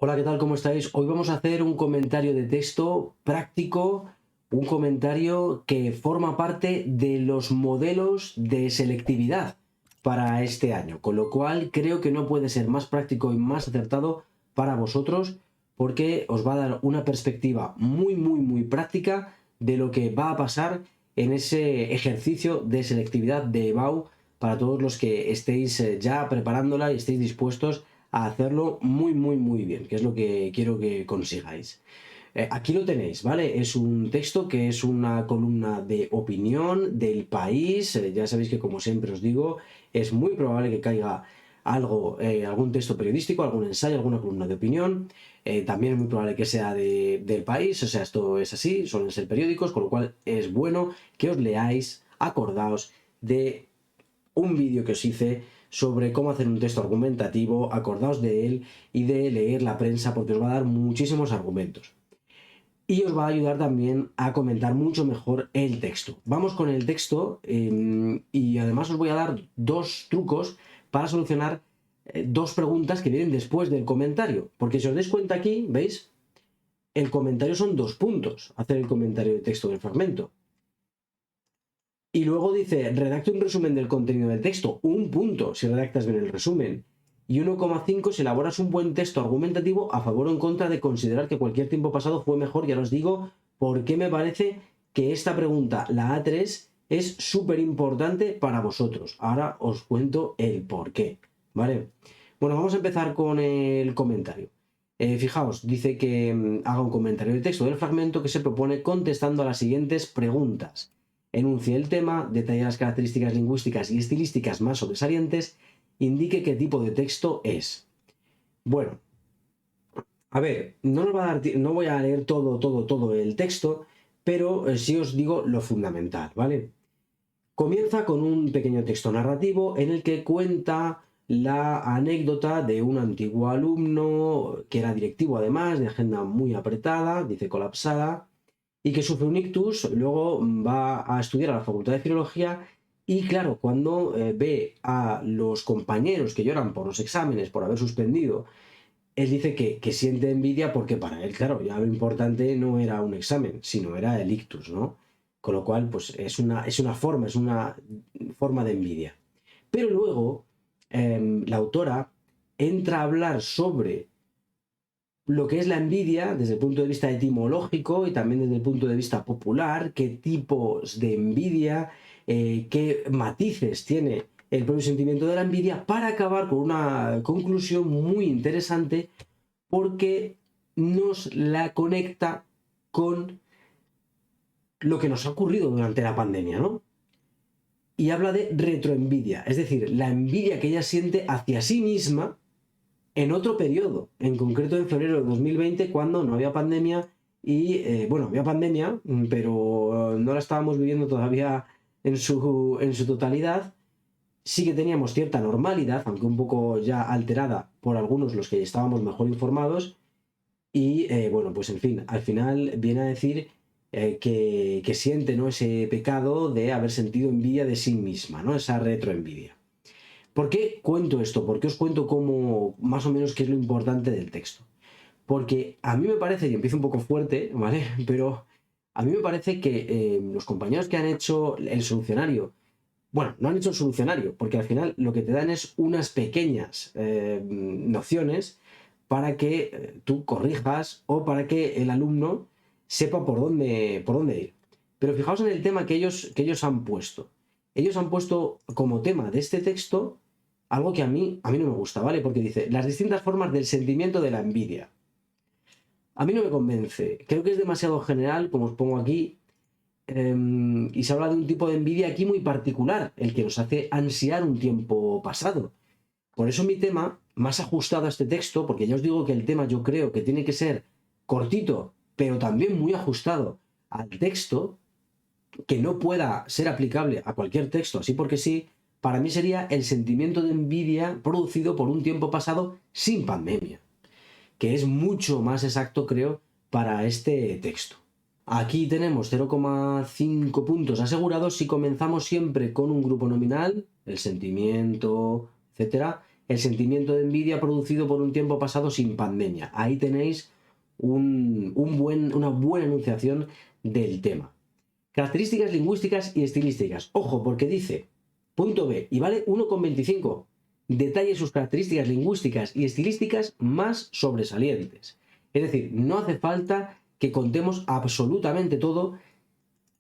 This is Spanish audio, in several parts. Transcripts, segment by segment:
Hola, ¿qué tal? ¿Cómo estáis? Hoy vamos a hacer un comentario de texto práctico, un comentario que forma parte de los modelos de selectividad para este año, con lo cual creo que no puede ser más práctico y más acertado para vosotros porque os va a dar una perspectiva muy práctica de lo que va a pasar en ese ejercicio de selectividad de EBAU para todos los que estéis ya preparándola y estéis dispuestos a hacerlo muy bien, que es lo que quiero que consigáis. Aquí lo tenéis, ¿vale? Es un texto que es una columna de opinión del país. Ya sabéis que, como siempre os digo, es muy probable que caiga algo, algún texto periodístico, algún ensayo, alguna columna de opinión. También es muy probable que sea del país, o sea, esto es así, suelen ser periódicos, con lo cual es bueno que os leáis, acordaos de un vídeo que os hice sobre cómo hacer un texto argumentativo, acordaos de él y de leer la prensa porque os va a dar muchísimos argumentos. Y os va a ayudar también a comentar mucho mejor el texto. Vamos con el texto y además os voy a dar dos trucos para solucionar dos preguntas que vienen después del comentario. Porque si os dais cuenta aquí, ¿veis? El comentario son 2 puntos, hacer el comentario de texto del fragmento. Y luego dice, redacta un resumen del contenido del texto, 1 punto si redactas bien el resumen. Y 1,5 si elaboras un buen texto argumentativo a favor o en contra de considerar que cualquier tiempo pasado fue mejor. Ya os digo por qué me parece que esta pregunta, la A3, es súper importante para vosotros. Ahora os cuento el por qué, ¿vale? Bueno, vamos a empezar con el comentario. Fijaos, dice que haga un comentario de texto del fragmento que se propone contestando a las siguientes preguntas. Enuncie el tema, detalle las características lingüísticas y estilísticas más sobresalientes, indique qué tipo de texto es. Bueno, a ver, no nos va a dar, no voy a leer todo el texto, pero sí os digo lo fundamental, ¿vale? Comienza con un pequeño texto narrativo en el que cuenta la anécdota de un antiguo alumno que era directivo además, de agenda muy apretada, dice colapsada, y que sufre un ictus, luego va a estudiar a la Facultad de Filología y claro, cuando ve a los compañeros que lloran por los exámenes, por haber suspendido, él dice que siente envidia porque para él, claro, ya lo importante no era un examen, sino era el ictus, ¿no? Con lo cual, pues es una forma de envidia. Pero luego, la autora entra a hablar sobre lo que es la envidia desde el punto de vista etimológico y también desde el punto de vista popular, qué tipos de envidia, qué matices tiene el propio sentimiento de la envidia, para acabar con una conclusión muy interesante porque nos la conecta con lo que nos ha ocurrido durante la pandemia, ¿no? Y habla de retroenvidia, es decir, la envidia que ella siente hacia sí misma en otro periodo, en concreto en febrero de 2020, cuando no había pandemia y, bueno, había pandemia, pero no la estábamos viviendo todavía en su totalidad. Sí que teníamos cierta normalidad, aunque un poco ya alterada por algunos los que estábamos mejor informados. Y bueno, pues en fin, al final viene a decir que siente, ¿no?, ese pecado de haber sentido envidia de sí misma, ¿no? Esa retroenvidia. ¿Por qué cuento esto? ¿Por qué os cuento cómo, más o menos, qué es lo importante del texto? Porque a mí me parece, y empiezo un poco fuerte, ¿vale? Pero a mí me parece que los compañeros que han hecho el solucionario, bueno, no han hecho el solucionario, porque al final lo que te dan es unas pequeñas nociones para que tú corrijas o para que el alumno sepa por dónde ir. Pero fijaos en el tema que ellos han puesto. Ellos han puesto como tema de este texto algo que a mí no me gusta, ¿vale? Porque dice, las distintas formas del sentimiento de la envidia. A mí no me convence. Creo que es demasiado general, como os pongo aquí, y se habla de un tipo de envidia aquí muy particular, el que nos hace ansiar un tiempo pasado. Por eso mi tema, más ajustado a este texto, porque ya os digo que el tema yo creo que tiene que ser cortito, pero también muy ajustado al texto, que no pueda ser aplicable a cualquier texto así porque sí, para mí sería el sentimiento de envidia producido por un tiempo pasado sin pandemia, que es mucho más exacto, creo, para este texto. Aquí tenemos 0,5 puntos asegurados si comenzamos siempre con un grupo nominal, el sentimiento, etcétera, el sentimiento de envidia producido por un tiempo pasado sin pandemia. Ahí tenéis una buena enunciación del tema. Características lingüísticas y estilísticas. Ojo, porque dice, punto B, y vale 1,25. Detalle sus características lingüísticas y estilísticas más sobresalientes. Es decir, no hace falta que contemos absolutamente todo,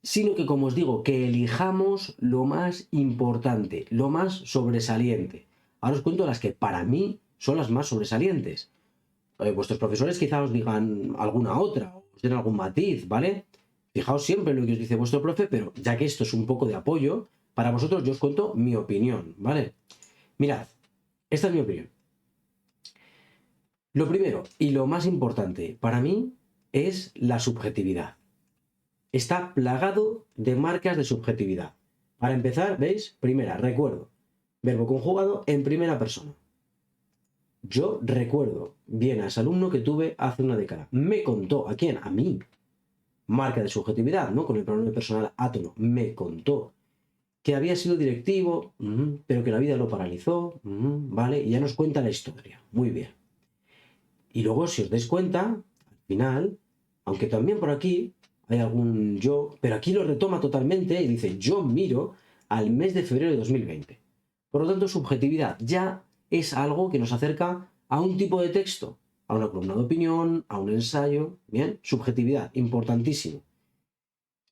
sino que, como os digo, que elijamos lo más importante, lo más sobresaliente. Ahora os cuento las que para mí son las más sobresalientes. Vuestros profesores quizá os digan alguna otra, os den algún matiz, ¿vale? Fijaos siempre en lo que os dice vuestro profe, pero ya que esto es un poco de apoyo, para vosotros yo os cuento mi opinión, ¿vale? Mirad, esta es mi opinión. Lo primero y lo más importante para mí es la subjetividad. Está plagado de marcas de subjetividad. Para empezar, ¿veis? Primera, recuerdo. Verbo conjugado en primera persona. Yo recuerdo bien a ese alumno que tuve hace una década. Me contó, ¿a quién? A mí. Marca de subjetividad, ¿no? Con el pronombre personal átono. Me contó que había sido directivo, pero que la vida lo paralizó, ¿vale? Y ya nos cuenta la historia. Muy bien. Y luego, si os dais cuenta, al final, aunque también por aquí hay algún yo, pero aquí lo retoma totalmente y dice, yo miro al mes de febrero de 2020. Por lo tanto, subjetividad ya es algo que nos acerca a un tipo de texto, a una columna de opinión, a un ensayo. Bien, subjetividad, importantísimo.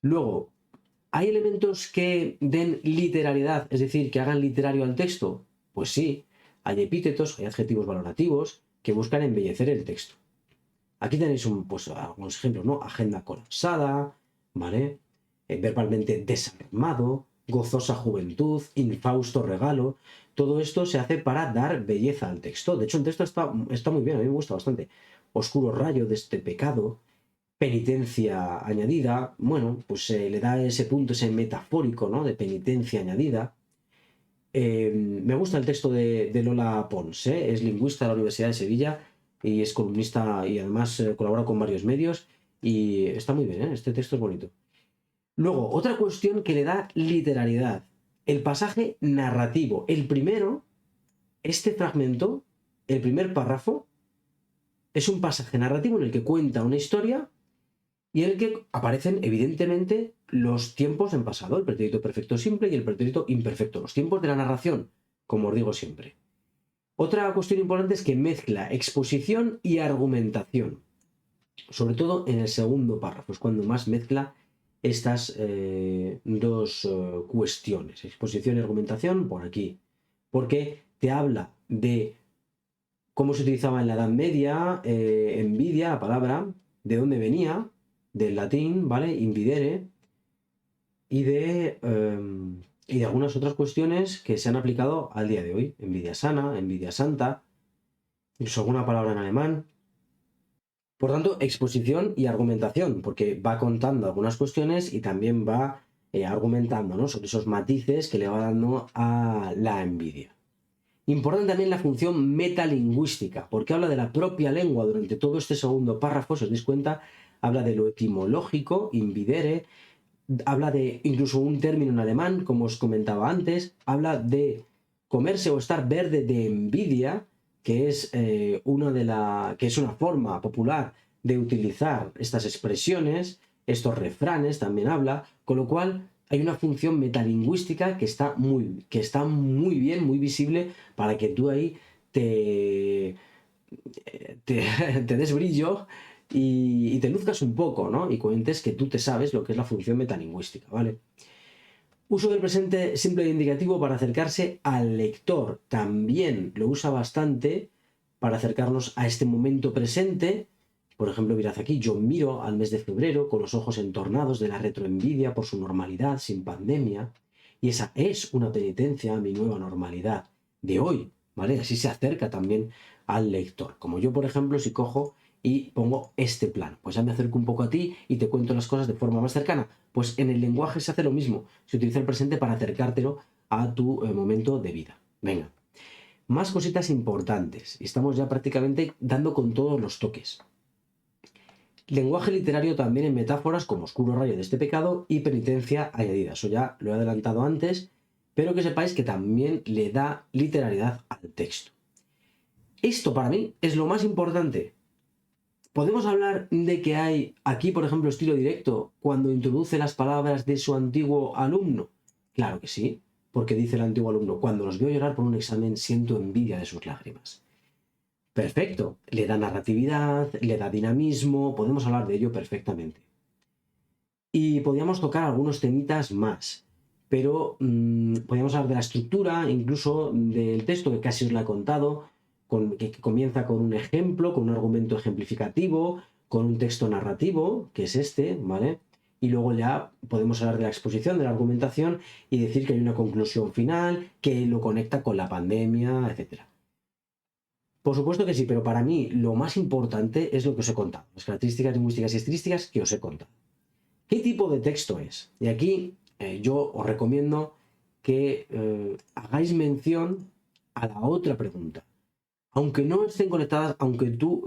Luego, ¿hay elementos que den literalidad, es decir, que hagan literario al texto? Pues sí, hay epítetos, hay adjetivos valorativos que buscan embellecer el texto. Aquí tenéis algunos ejemplos, ¿no? Agenda colapsada, ¿vale? Verbalmente desarmado, gozosa juventud, infausto regalo. Todo esto se hace para dar belleza al texto. De hecho, el texto está muy bien, a mí me gusta bastante. Oscuro rayo de este pecado, penitencia añadida. Bueno, pues le da ese punto, ese metafórico, ¿no? De penitencia añadida. Me gusta el texto de Lola Pons, ¿eh? Es lingüista de la Universidad de Sevilla y es columnista y además colabora con varios medios y está muy bien, ¿eh? Este texto es bonito. Luego, otra cuestión que le da literalidad, el pasaje narrativo. El primero, este fragmento, el primer párrafo, es un pasaje narrativo en el que cuenta una historia y en el que aparecen evidentemente los tiempos en pasado, el pretérito perfecto simple y el pretérito imperfecto, los tiempos de la narración, como os digo siempre. Otra cuestión importante es que mezcla exposición y argumentación, sobre todo en el segundo párrafo, es cuando más mezcla estas dos cuestiones, exposición y argumentación, por aquí, porque te habla de cómo se utilizaba en la Edad Media, envidia, la palabra, de dónde venía, del latín, ¿vale? Invidere, y de algunas otras cuestiones que se han aplicado al día de hoy. Envidia sana, envidia santa, incluso alguna palabra en alemán. Por tanto, exposición y argumentación, porque va contando algunas cuestiones y también va argumentando, ¿no? Sobre esos matices que le va dando a la envidia. Importante también la función metalingüística, porque habla de la propia lengua durante todo este segundo párrafo, si os dais cuenta, habla de lo etimológico, invidere, habla de incluso un término en alemán, como os comentaba antes, habla de comerse o estar verde de envidia, que es, que es una forma popular de utilizar estas expresiones, estos refranes también habla, con lo cual hay una función metalingüística que está muy bien, muy visible para que tú ahí te des brillo y te luzcas un poco, ¿no? Y cuentes que tú te sabes lo que es la función metalingüística, ¿vale? Uso del presente simple e indicativo para acercarse al lector. También lo usa bastante para acercarnos a este momento presente. Por ejemplo, mirad aquí, yo miro al mes de febrero con los ojos entornados de la retroenvidia por su normalidad sin pandemia. Y esa es una penitencia a mi nueva normalidad de hoy, ¿vale? Así se acerca también al lector. Como yo, por ejemplo, si cojo y pongo este plano, pues ya me acerco un poco a ti y te cuento las cosas de forma más cercana. Pues en el lenguaje se hace lo mismo, se utiliza el presente para acercártelo a tu momento de vida. Venga, más cositas importantes, y estamos ya prácticamente dando con todos los toques. Lenguaje literario también en metáforas como oscuro rayo de este pecado y penitencia añadida. Eso ya lo he adelantado antes, pero que sepáis que también le da literalidad al texto. Esto para mí es lo más importante. ¿Podemos hablar de que hay aquí, por ejemplo, estilo directo cuando introduce las palabras de su antiguo alumno? Claro que sí, porque dice el antiguo alumno, cuando los veo llorar por un examen siento envidia de sus lágrimas. Perfecto, le da narratividad, le da dinamismo, podemos hablar de ello perfectamente. Y podríamos tocar algunos temitas más, pero podríamos hablar de la estructura, incluso del texto que casi os la he contado, que comienza con un ejemplo, con un argumento ejemplificativo, con un texto narrativo, que es este, ¿vale? Y luego ya podemos hablar de la exposición, de la argumentación y decir que hay una conclusión final que lo conecta con la pandemia, etc. Por supuesto que sí, pero para mí lo más importante es lo que os he contado, las características lingüísticas y estilísticas que os he contado. ¿Qué tipo de texto es? Y aquí yo os recomiendo que hagáis mención a la otra pregunta. Aunque no estén conectadas, aunque tú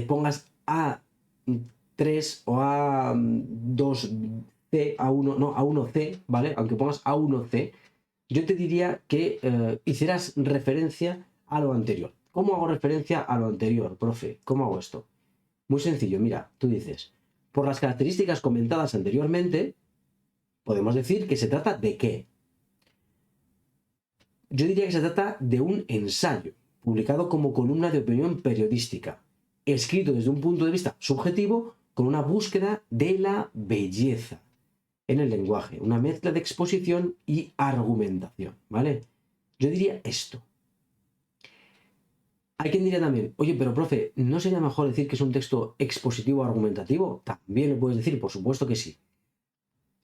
pongas A3 o A2C, A1, no, A1C, ¿vale? Aunque pongas A1C, yo te diría que hicieras referencia a lo anterior. ¿Cómo hago referencia a lo anterior, profe? ¿Cómo hago esto? Muy sencillo, mira, tú dices, por las características comentadas anteriormente, podemos decir que se trata de qué. Yo diría que se trata de un ensayo, publicado como columna de opinión periodística, escrito desde un punto de vista subjetivo con una búsqueda de la belleza en el lenguaje, una mezcla de exposición y argumentación, ¿vale? Yo diría esto. Hay quien diría también, oye, pero profe, ¿no sería mejor decir que es un texto expositivo o argumentativo? También lo puedes decir, por supuesto que sí.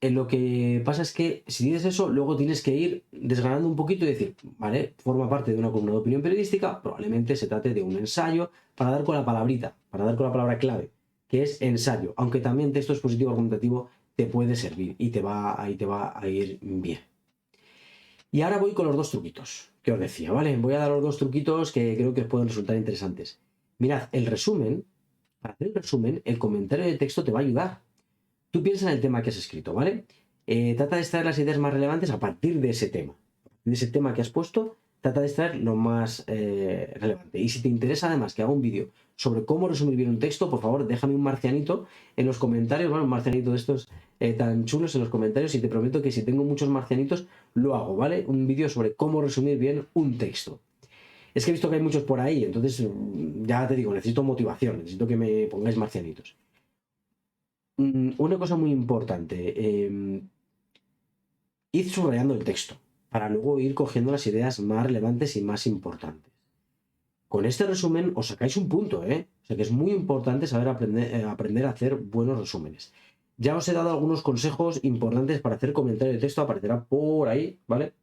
Lo que pasa es que si dices eso, luego tienes que ir desgranando un poquito y decir, vale, forma parte de una columna de opinión periodística, probablemente se trate de un ensayo, para dar con la palabrita, para dar con la palabra clave, que es ensayo, aunque también texto expositivo argumentativo te puede servir y te va a ir bien. Y ahora voy con los dos truquitos que os decía, ¿vale? Voy a dar los dos truquitos que creo que os pueden resultar interesantes. Mirad, el resumen, para hacer el resumen, el comentario de texto te va a ayudar. Tú piensas en el tema que has escrito, ¿vale? Trata de extraer las ideas más relevantes a partir de ese tema. De ese tema que has puesto, trata de extraer lo más relevante. Y si te interesa además que haga un vídeo sobre cómo resumir bien un texto, por favor, déjame un marcianito en los comentarios, ¿vale? Un marcianito de estos tan chulos en los comentarios y te prometo que si tengo muchos marcianitos, lo hago, ¿vale? Un vídeo sobre cómo resumir bien un texto. Es que he visto que hay muchos por ahí, entonces ya te digo, necesito motivación, necesito que me pongáis marcianitos. Una cosa muy importante, id subrayando el texto para luego ir cogiendo las ideas más relevantes y más importantes. Con este resumen os sacáis un punto, ¿eh? O sea que es muy importante saber aprender a hacer buenos resúmenes. Ya os he dado algunos consejos importantes para hacer comentario de texto, aparecerá por ahí, ¿vale?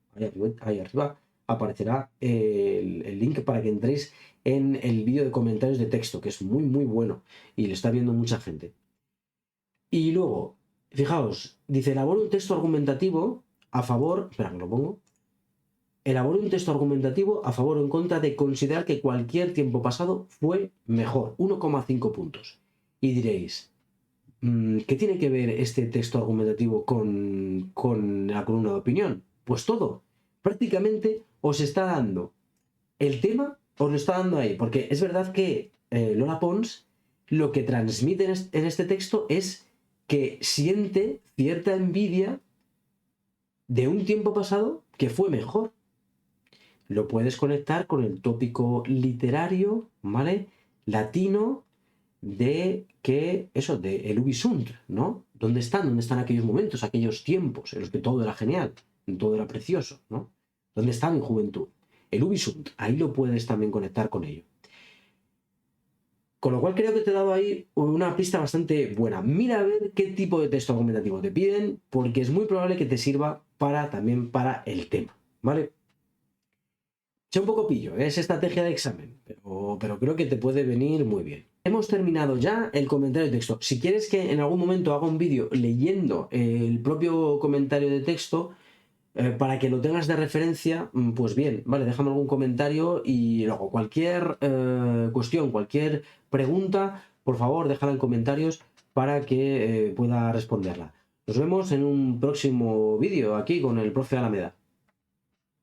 Ahí arriba aparecerá el link para que entréis en el vídeo de comentarios de texto, que es muy, muy bueno y lo está viendo mucha gente. Y luego, fijaos, dice, elabora un texto argumentativo a favor, espera que lo pongo, elabora un texto argumentativo a favor o en contra de considerar que cualquier tiempo pasado fue mejor, 1,5 puntos. Y diréis, ¿qué tiene que ver este texto argumentativo con la columna de opinión? Pues todo. Prácticamente os está dando el tema, os lo está dando ahí, porque es verdad que Lola Pons lo que transmite en este texto es que siente cierta envidia de un tiempo pasado que fue mejor. Lo puedes conectar con el tópico literario, ¿vale? Latino de que, eso, de el Ubi sunt, ¿no? ¿Dónde están? ¿Dónde están aquellos momentos, aquellos tiempos en los que todo era genial, todo era precioso, ¿no? ¿Dónde está mi juventud? El Ubi sunt, ahí lo puedes también conectar con ello. Con lo cual creo que te he dado ahí una pista bastante buena. Mira a ver qué tipo de texto argumentativo te piden, porque es muy probable que te sirva también para el tema, ¿vale? Echa un poco pillo, es estrategia de examen, pero creo que te puede venir muy bien. Hemos terminado ya el comentario de texto. Si quieres que en algún momento haga un vídeo leyendo el propio comentario de texto, para que lo tengas de referencia, pues bien, vale, déjame algún comentario y luego cualquier cuestión, cualquier pregunta, por favor, déjala en comentarios para que pueda responderla. Nos vemos en un próximo vídeo aquí con el profe Alameda.